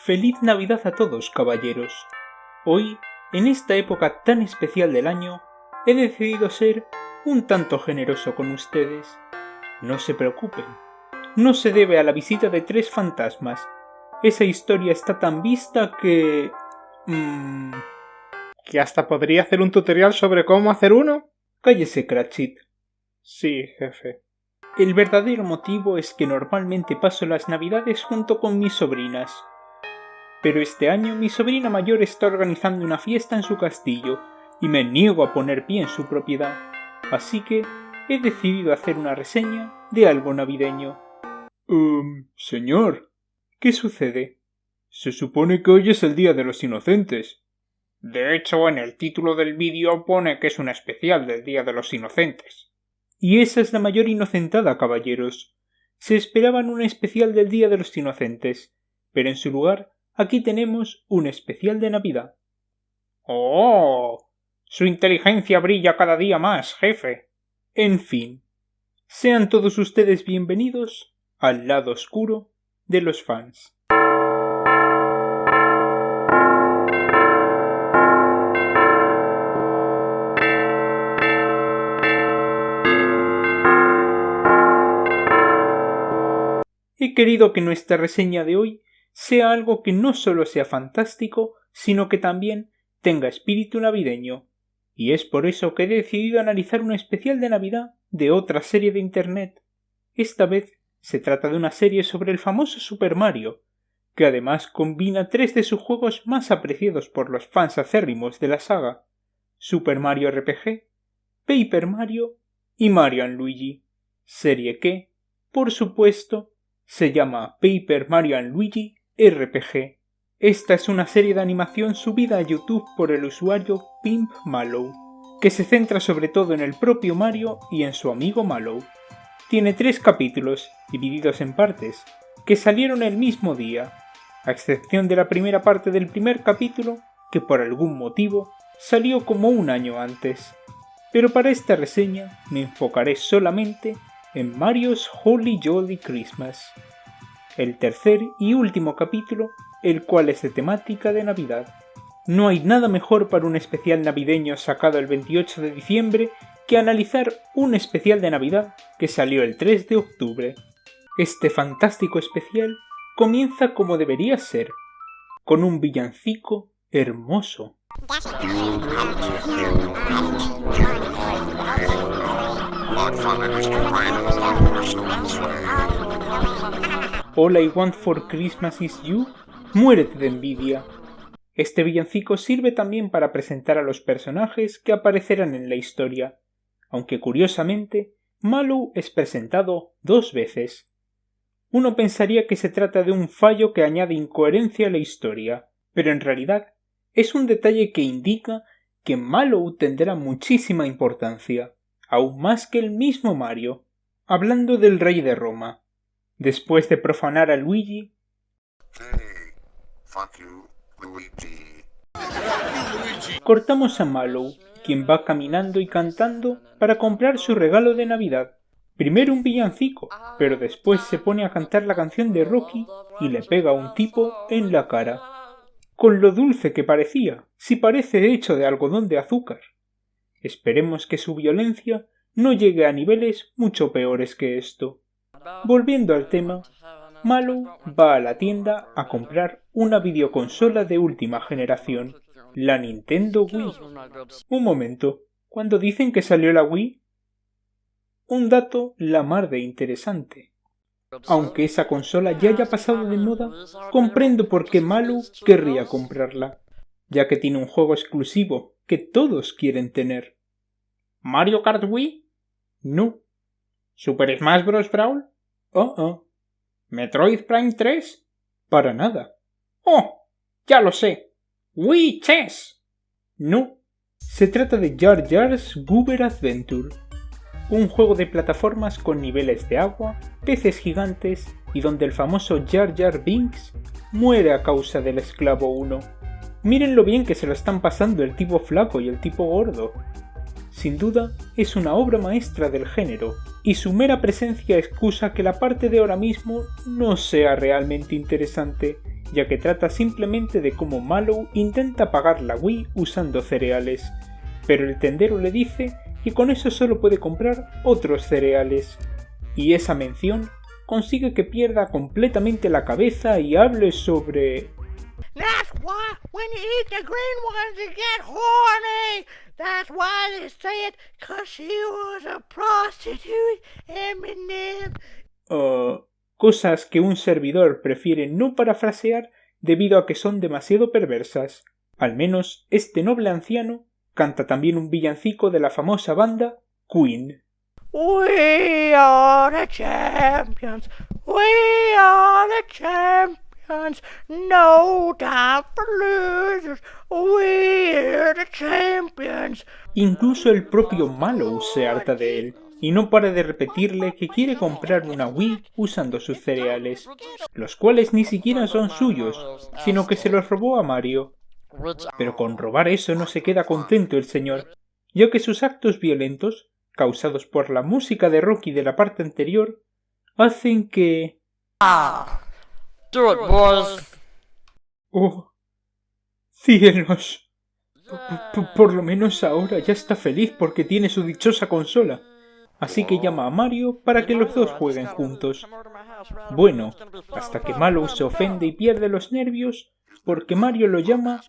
Feliz Navidad a todos, caballeros. Hoy, en esta época tan especial del año, he decidido ser un tanto generoso con ustedes. No se preocupen, no se debe a la visita de 3 fantasmas. Esa historia está tan vista que... ¿Que hasta podría hacer un tutorial sobre cómo hacer uno? Cállese, Cratchit. Sí, jefe. El verdadero motivo es que normalmente paso las Navidades junto con mis sobrinas. Pero este año mi sobrina mayor está organizando una fiesta en su castillo y me niego a poner pie en su propiedad, así que he decidido hacer una reseña de algo navideño. Señor, ¿qué sucede? se supone que hoy es el Día de los Inocentes. De hecho, en el título del vídeo pone que es un especial del Día de los Inocentes. Y esa es la mayor inocentada, caballeros. Se esperaban un especial del Día de los Inocentes, pero en su lugar aquí tenemos un especial de Navidad. ¡Oh! Su inteligencia brilla cada día más, jefe. En fin, sean todos ustedes bienvenidos al lado oscuro de los fans. He querido que nuestra reseña de hoy sea algo que no solo sea fantástico, sino que también tenga espíritu navideño, y es por eso que he decidido analizar un especial de Navidad de otra serie de Internet. Esta vez se trata de una serie sobre el famoso Super Mario, que además combina 3 de sus juegos más apreciados por los fans acérrimos de la saga: Super Mario RPG, Paper Mario y Mario & Luigi, serie que, por supuesto, se llama Paper Mario & Luigi RPG. Esta es una serie de animación subida a YouTube por el usuario Pimp Mallow, que se centra sobre todo en el propio Mario y en su amigo Mallow. Tiene 3 capítulos, divididos en partes, que salieron el mismo día, a excepción de la primera parte del primer capítulo, que por algún motivo salió como un año antes. Pero para esta reseña me enfocaré solamente en Mario's Holly Jolly Christmas, el tercer y último capítulo, el cual es de temática de Navidad. No hay nada mejor para un especial navideño sacado el 28 de diciembre que analizar un especial de Navidad que salió el 3 de octubre. Este fantástico especial comienza como debería ser, con un villancico hermoso. All I Want for Christmas is You, muérete de envidia. Este villancico sirve también para presentar a los personajes que aparecerán en la historia, aunque curiosamente Mallow es presentado 2 veces. Uno pensaría que se trata de un fallo que añade incoherencia a la historia, pero en realidad es un detalle que indica que Mallow tendrá muchísima importancia, aún más que el mismo Mario. Hablando del rey de Roma, después de profanar a Luigi, cortamos a Mallow, quien va caminando y cantando para comprar su regalo de Navidad. Primero un villancico, pero después se pone a cantar la canción de Rocky y le pega a un tipo en la cara. Con lo dulce que parecía, si parece hecho de algodón de azúcar. Esperemos que su violencia no llegue a niveles mucho peores que esto. Volviendo al tema, Mallow va a la tienda a comprar una videoconsola de última generación, la Nintendo Wii. Un momento, ¿cuándo dicen que salió la Wii? Un dato la mar de interesante. Aunque esa consola ya haya pasado de moda, comprendo por qué Mallow querría comprarla, ya que tiene un juego exclusivo que todos quieren tener. ¿Mario Kart Wii? No. ¿Super Smash Bros. Brawl? ¿Metroid Prime 3? Para nada. ¡Oh! Ya lo sé. ¡Wii Chess! No. Se trata de Jar Jar's Goober Adventure, un juego de plataformas con niveles de agua, peces gigantes y donde el famoso Jar Jar Binks muere a causa del esclavo 1. Miren lo bien que se lo están pasando el tipo flaco y el tipo gordo. Sin duda, es una obra maestra del género, y su mera presencia excusa que la parte de ahora mismo no sea realmente interesante ya que trata simplemente de cómo Mallow intenta pagar la Wii usando cereales, pero el tendero le dice que con eso solo puede comprar otros cereales, y esa mención consigue que pierda completamente la cabeza y hable sobre... That's why when you eat the green ones you get horny. That's why they say it, 'cause she was a prostitute, Eminem. Cosas que un servidor prefiere no parafrasear debido a que son demasiado perversas. Al menos este noble anciano canta también un villancico de la famosa banda Queen. We are the champions. We are the champions. No time for losers. We're the champions. Incluso el propio Mallow se harta de él, y no para de repetirle que quiere comprar una Wii usando sus cereales, los cuales ni siquiera son suyos, sino que se los robó a Mario. Pero con robar eso no se queda contento el señor, ya que sus actos violentos, causados por la música de Rocky de la parte anterior, hacen que... Do it, boys. ¡Oh! ¡Cielos! Por lo menos ahora ya está feliz porque tiene su dichosa consola. Así que llama a Mario para que los dos jueguen juntos. Bueno, hasta que Mallow se ofende y pierde los nervios porque Mario lo llama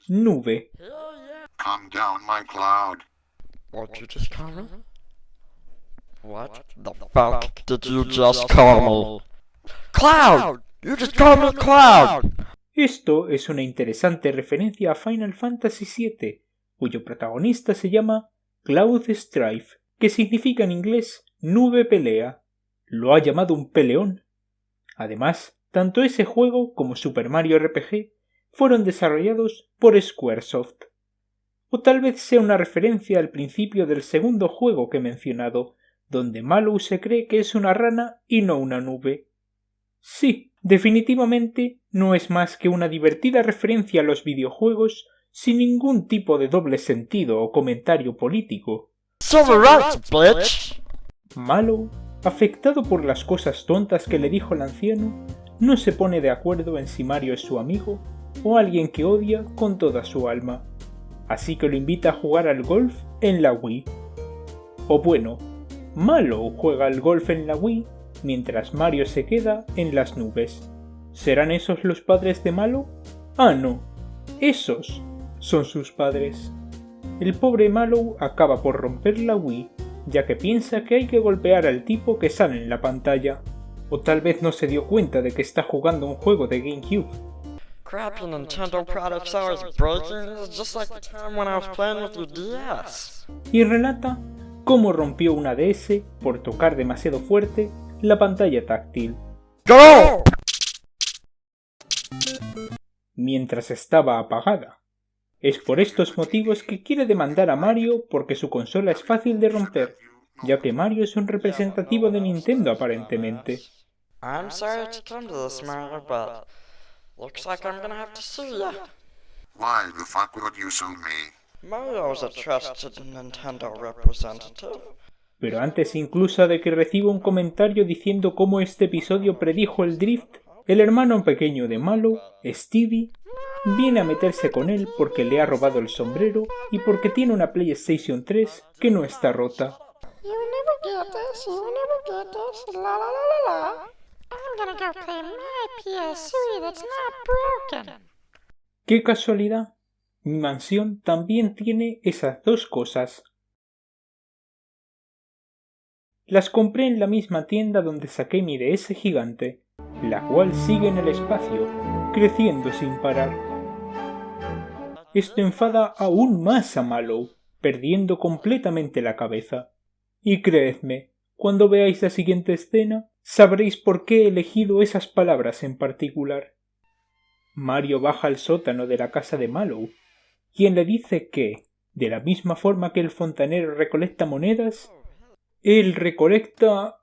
Nube. Calm down, my cloud. What you just call me? What the fuck did you just call me? Cloud! You just called me Cloud! Esto es una interesante referencia a Final Fantasy VII, cuyo protagonista se llama Cloud Strife, que significa en inglés nube pelea. Lo ha llamado un peleón. Además, tanto ese juego como Super Mario RPG fueron desarrollados por Squaresoft. O tal vez sea una referencia al principio del segundo juego que he mencionado, donde Mallow se cree que es una rana y no una nube. Sí, definitivamente no es más que una divertida referencia a los videojuegos sin ningún tipo de doble sentido o comentario político. Civil rights, bitch! Mallow, afectado por las cosas tontas que le dijo el anciano, no se pone de acuerdo en si Mario es su amigo o alguien que odia con toda su alma, así que lo invita a jugar al golf en la Wii. O bueno, Mallow juega al golf en la Wii mientras Mario se queda en las nubes. ¿Serán esos los padres de Mallow? Ah, no. Esos son sus padres. El pobre Mallow acaba por romper la Wii, ya que piensa que hay que golpear al tipo que sale en la pantalla. O tal vez no se dio cuenta de que está jugando un juego de GameCube. Crappy Nintendo products always breaking is just like the time when I was playing with your DS. Y relata cómo rompió una DS por tocar demasiado fuerte la pantalla táctil. ¡Go! Mientras estaba apagada. Es por estos motivos que quiere demandar a Mario porque su consola es fácil de romper, ya que Mario es un representativo de Nintendo aparentemente. I'm sorry to come to this, Mario, but looks like I'm gonna have to sue ya. Why the fuck would you sue me? Mario's a trusted Nintendo representative. Pero antes incluso de que reciba un comentario diciendo cómo este episodio predijo el drift, el hermano pequeño de Mallow, Stevie, viene a meterse con él porque le ha robado el sombrero y porque tiene una PlayStation 3 que no está rota. You never get this, you never get this, la la la la la. I'm gonna go play my PS3 that's not broken. ¡Qué casualidad! Mi mansión también tiene esas dos cosas. Las compré en la misma tienda donde saqué mi DS gigante, la cual sigue en el espacio, creciendo sin parar. Esto enfada aún más a Mallow, perdiendo completamente la cabeza. Y creedme, cuando veáis la siguiente escena, sabréis por qué he elegido esas palabras en particular. Mario baja al sótano de la casa de Mallow, quien le dice que, de la misma forma que el fontanero recolecta monedas, él recolecta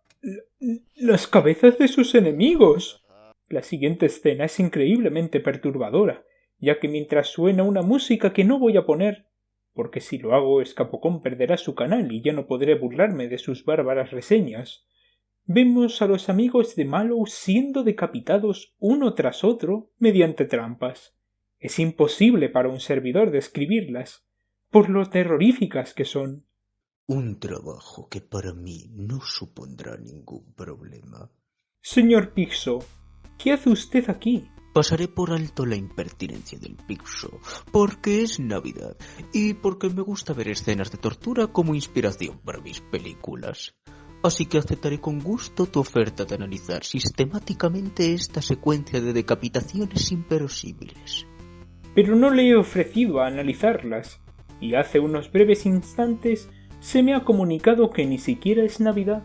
las cabezas de sus enemigos. La siguiente escena es increíblemente perturbadora, ya que mientras suena una música que no voy a poner, porque si lo hago Escapocón perderá su canal y ya no podré burlarme de sus bárbaras reseñas, vemos a los amigos de Mallow siendo decapitados uno tras otro mediante trampas. Es imposible para un servidor describirlas, por lo terroríficas que son. Un trabajo que para mí no supondrá ningún problema. Señor Pixo, ¿qué hace usted aquí? Pasaré por alto la impertinencia del Pixo, porque es Navidad y porque me gusta ver escenas de tortura como inspiración para mis películas. Así que aceptaré con gusto tu oferta de analizar sistemáticamente esta secuencia de decapitaciones inverosímiles. Pero no le he ofrecido a analizarlas, y hace unos breves instantes se me ha comunicado que ni siquiera es Navidad.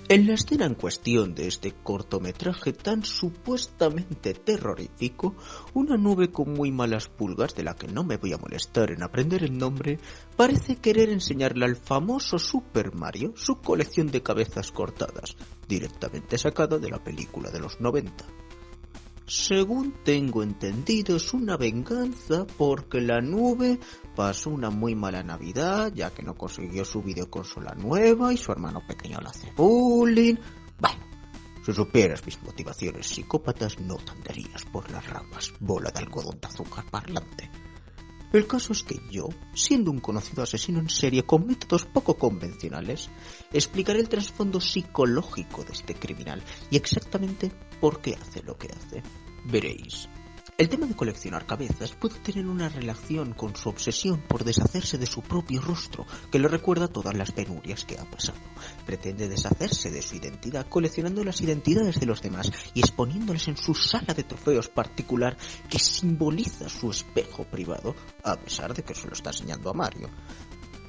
En la escena en cuestión de este cortometraje tan supuestamente terrorífico, una nube con muy malas pulgas, de la que no me voy a molestar en aprender el nombre, parece querer enseñarle al famoso Super Mario su colección de cabezas cortadas, directamente sacada de la película de los 90. Según tengo entendido, es una venganza porque la nube pasó una muy mala Navidad, ya que no consiguió su videoconsola nueva y su hermano pequeño le hace bullying. Bueno, si supieras mis motivaciones psicópatas no te andarías por las ramas, bola de algodón de azúcar parlante. El caso es que yo, siendo un conocido asesino en serie con métodos poco convencionales, explicaré el trasfondo psicológico de este criminal y exactamente por qué hace lo que hace. Veréis, el tema de coleccionar cabezas puede tener una relación con su obsesión por deshacerse de su propio rostro, que le recuerda todas las penurias que ha pasado. Pretende deshacerse de su identidad coleccionando las identidades de los demás y exponiéndoles en su sala de trofeos particular que simboliza su espejo privado, a pesar de que se lo está enseñando a Mario.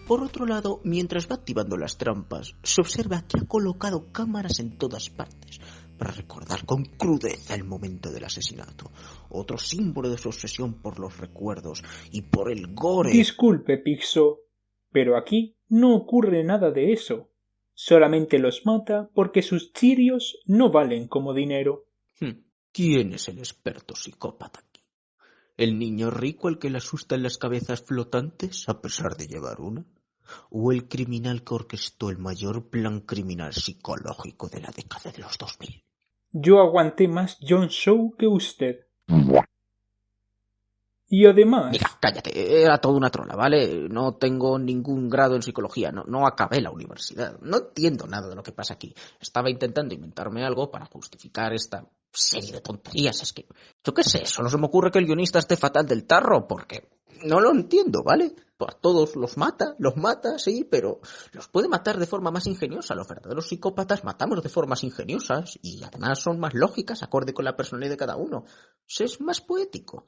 Por otro lado, mientras va activando las trampas, se observa que ha colocado cámaras en todas partes, para recordar con crudeza el momento del asesinato, otro símbolo de su obsesión por los recuerdos y por el gore. Disculpe, Pixo, pero aquí no ocurre nada de eso. Solamente los mata porque sus chirios no valen como dinero. ¿Quién es el experto psicópata aquí? ¿El niño rico al que le asustan las cabezas flotantes a pesar de llevar una? ¿O el criminal que orquestó el mayor plan criminal psicológico de la década de los 2000? Yo aguanté más John Shaw que usted. Y además... Mira, cállate, era toda una trola, ¿vale? No tengo ningún grado en psicología, no acabé la universidad, no entiendo nada de lo que pasa aquí. Estaba intentando inventarme algo para justificar esta serie de tonterías. Es que, yo qué sé, solo se me ocurre que el guionista esté fatal del tarro, porque no lo entiendo, ¿vale? Pues a todos los mata, sí, pero los puede matar de forma más ingeniosa. Los verdaderos psicópatas matamos de formas ingeniosas y además son más lógicas, acorde con la personalidad de cada uno. Es más poético.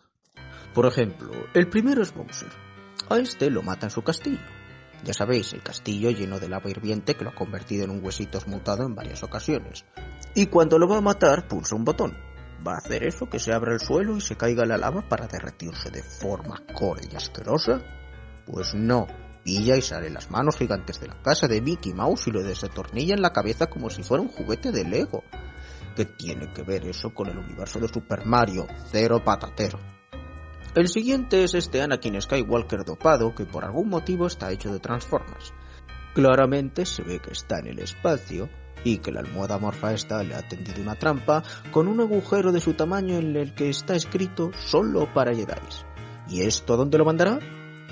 Por ejemplo, el primero es Bowser. A este lo mata en su castillo. Ya sabéis, el castillo lleno de lava hirviente que lo ha convertido en un huesitos mutado en varias ocasiones. Y cuando lo va a matar, pulsa un botón. ¿Va a hacer eso, que se abra el suelo y se caiga la lava para derretirse de forma gore y asquerosa? Pues no, pilla y sale las manos gigantes de la casa de Mickey Mouse y lo desatornilla en la cabeza como si fuera un juguete de Lego. ¿Qué tiene que ver eso con el universo de Super Mario? Cero patatero. El siguiente es este Anakin Skywalker dopado que por algún motivo está hecho de Transformers. Claramente se ve que está en el espacio y que la almohada morfa esta le ha tendido una trampa con un agujero de su tamaño en el que está escrito solo para Jedis. ¿Y esto a dónde lo mandará?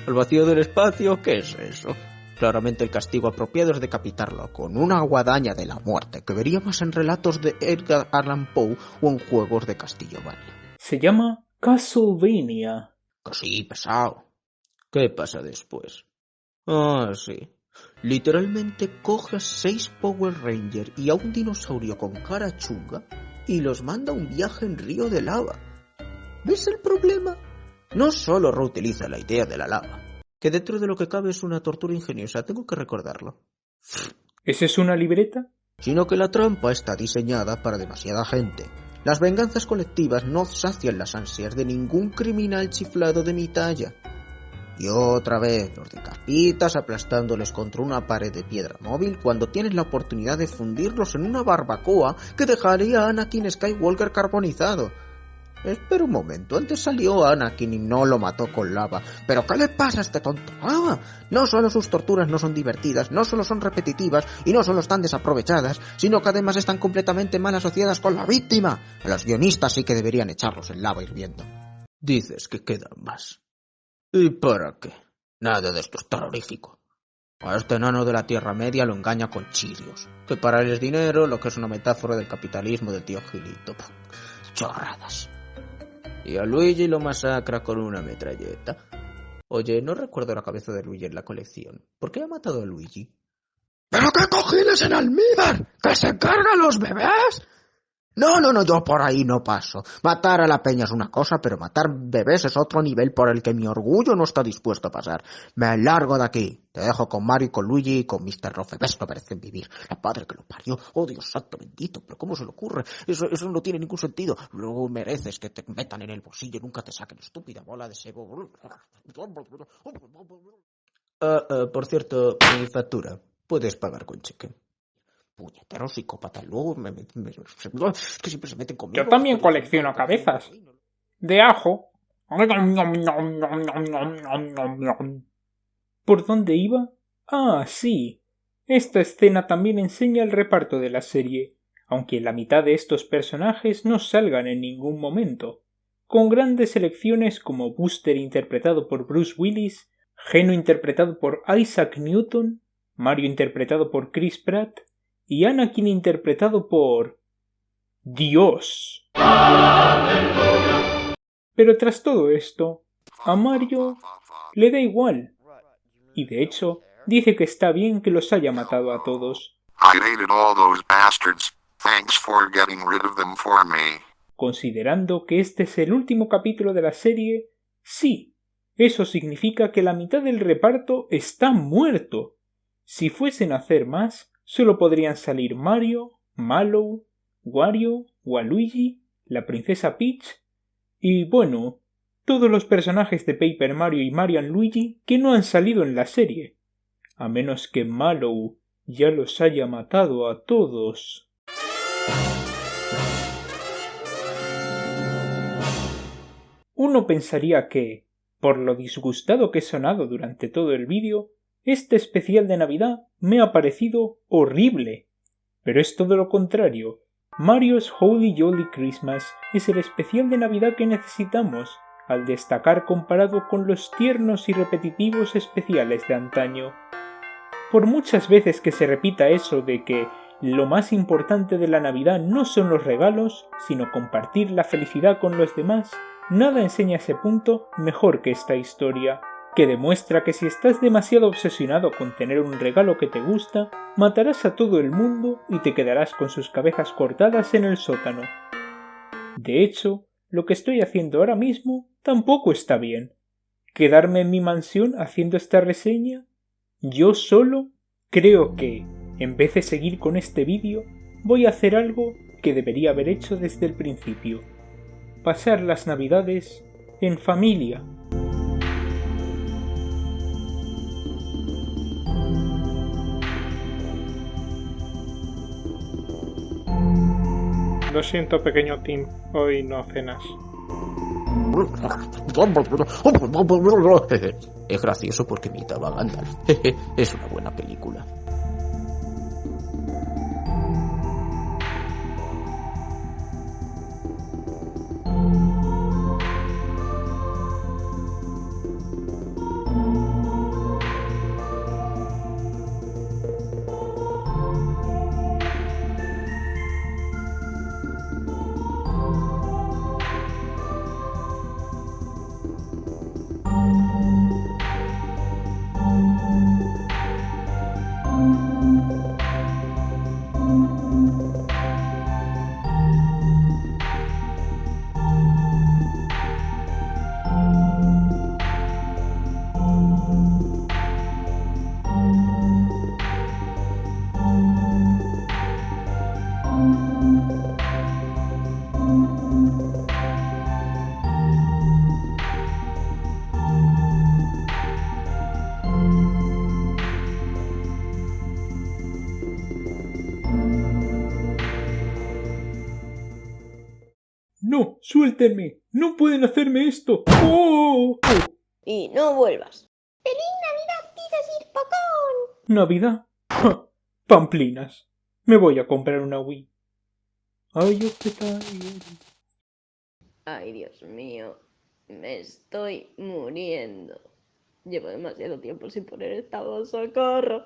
¿Al vacío del espacio? ¿Qué es eso? Claramente el castigo apropiado es decapitarlo con una guadaña de la muerte que vería más en relatos de Edgar Allan Poe o en juegos de Castlevania. Se llama Castlevania. Que sí, pesado. ¿Qué pasa después? Ah, sí. Literalmente coge a 6 Power Rangers y a un dinosaurio con cara chunga y los manda a un viaje en río de lava. ¿Ves el problema? No solo reutiliza la idea de la lava, que dentro de lo que cabe es una tortura ingeniosa, tengo que recordarlo. ¿Esa es una libreta? Sino que la trampa está diseñada para demasiada gente. Las venganzas colectivas no sacian las ansias de ningún criminal chiflado de mi talla. Y otra vez los decapitas aplastándoles contra una pared de piedra móvil cuando tienes la oportunidad de fundirlos en una barbacoa que dejaría a Anakin Skywalker carbonizado. Espera un momento, antes salió Anakin y no lo mató con lava. ¿Pero qué le pasa a este tonto? No solo sus torturas no son divertidas, no solo son repetitivas y no solo están desaprovechadas, sino que además están completamente mal asociadas con la víctima. A los guionistas sí que deberían echarlos en lava hirviendo. Dices que quedan más. ¿Y para qué? Nada de esto es terrorífico. A este enano de la Tierra Media lo engaña con chirios, que para él es dinero, lo que es una metáfora del capitalismo del tío Gilito. Chorradas. Y a Luigi lo masacra con una metralleta. Oye, no recuerdo la cabeza de Luigi en la colección. ¿Por qué ha matado a Luigi? ¿Pero qué cojones en almíbar? ¿Que se carga a los bebés? No, yo por ahí no paso. Matar a la peña es una cosa, pero matar bebés es otro nivel por el que mi orgullo no está dispuesto a pasar. Me largo de aquí. Te dejo con Mario y con Luigi y con Mr. Rofebes, no merecen vivir. La padre que lo parió. Oh, Dios santo bendito, pero ¿cómo se le ocurre? Eso no tiene ningún sentido. Luego mereces que te metan en el bolsillo y nunca te saquen, estúpida bola de sebo. Por cierto, mi factura. Puedes pagar con cheque. Puñetero psicópata, luego es que siempre se meten conmigo. Yo también colecciono cabezas. De ajo. ¿Por dónde iba? Ah, sí. Esta escena también enseña el reparto de la serie, aunque la mitad de estos personajes no salgan en ningún momento, con grandes selecciones como Buster interpretado por Bruce Willis, Geno interpretado por Isaac Newton, Mario interpretado por Chris Pratt, y Anakin interpretado por... ¡Dios! Pero tras todo esto, a Mario le da igual. Y de hecho, dice que está bien que los haya matado a todos. I hated all those bastards. Thanks for getting rid of them for me. Considerando que este es el último capítulo de la serie, sí, eso significa que la mitad del reparto está muerto. Si fuesen a hacer más, solo podrían salir Mario, Mallow, Wario, Waluigi, la princesa Peach y, bueno, todos los personajes de Paper Mario y Mario & Luigi que no han salido en la serie, a menos que Mallow ya los haya matado a todos. Uno pensaría que, por lo disgustado que he sonado durante todo el vídeo, este especial de Navidad me ha parecido horrible. Pero es todo lo contrario. Mario's Holy Jolly Christmas es el especial de Navidad que necesitamos, al destacar comparado con los tiernos y repetitivos especiales de antaño. Por muchas veces que se repita eso de que lo más importante de la Navidad no son los regalos, sino compartir la felicidad con los demás, nada enseña ese punto mejor que esta historia, que demuestra que si estás demasiado obsesionado con tener un regalo que te gusta, matarás a todo el mundo y te quedarás con sus cabezas cortadas en el sótano. De hecho, lo que estoy haciendo ahora mismo tampoco está bien. ¿Quedarme en mi mansión haciendo esta reseña? Yo solo creo que, en vez de seguir con este vídeo, voy a hacer algo que debería haber hecho desde el principio. Pasar las Navidades en familia. Lo siento, pequeño Tim, hoy no cenas. Es gracioso porque imitaba a Gandalf. Es una buena película. ¡Suéltenme! ¡No pueden hacerme esto! ¡Oh! Y no vuelvas. ¿Navidad? ¡Ja! Pamplinas. Me voy a comprar una Wii. Ay, yo qué tal. Ay, Dios mío, me estoy muriendo. Llevo demasiado tiempo sin poner esta voz, socorro.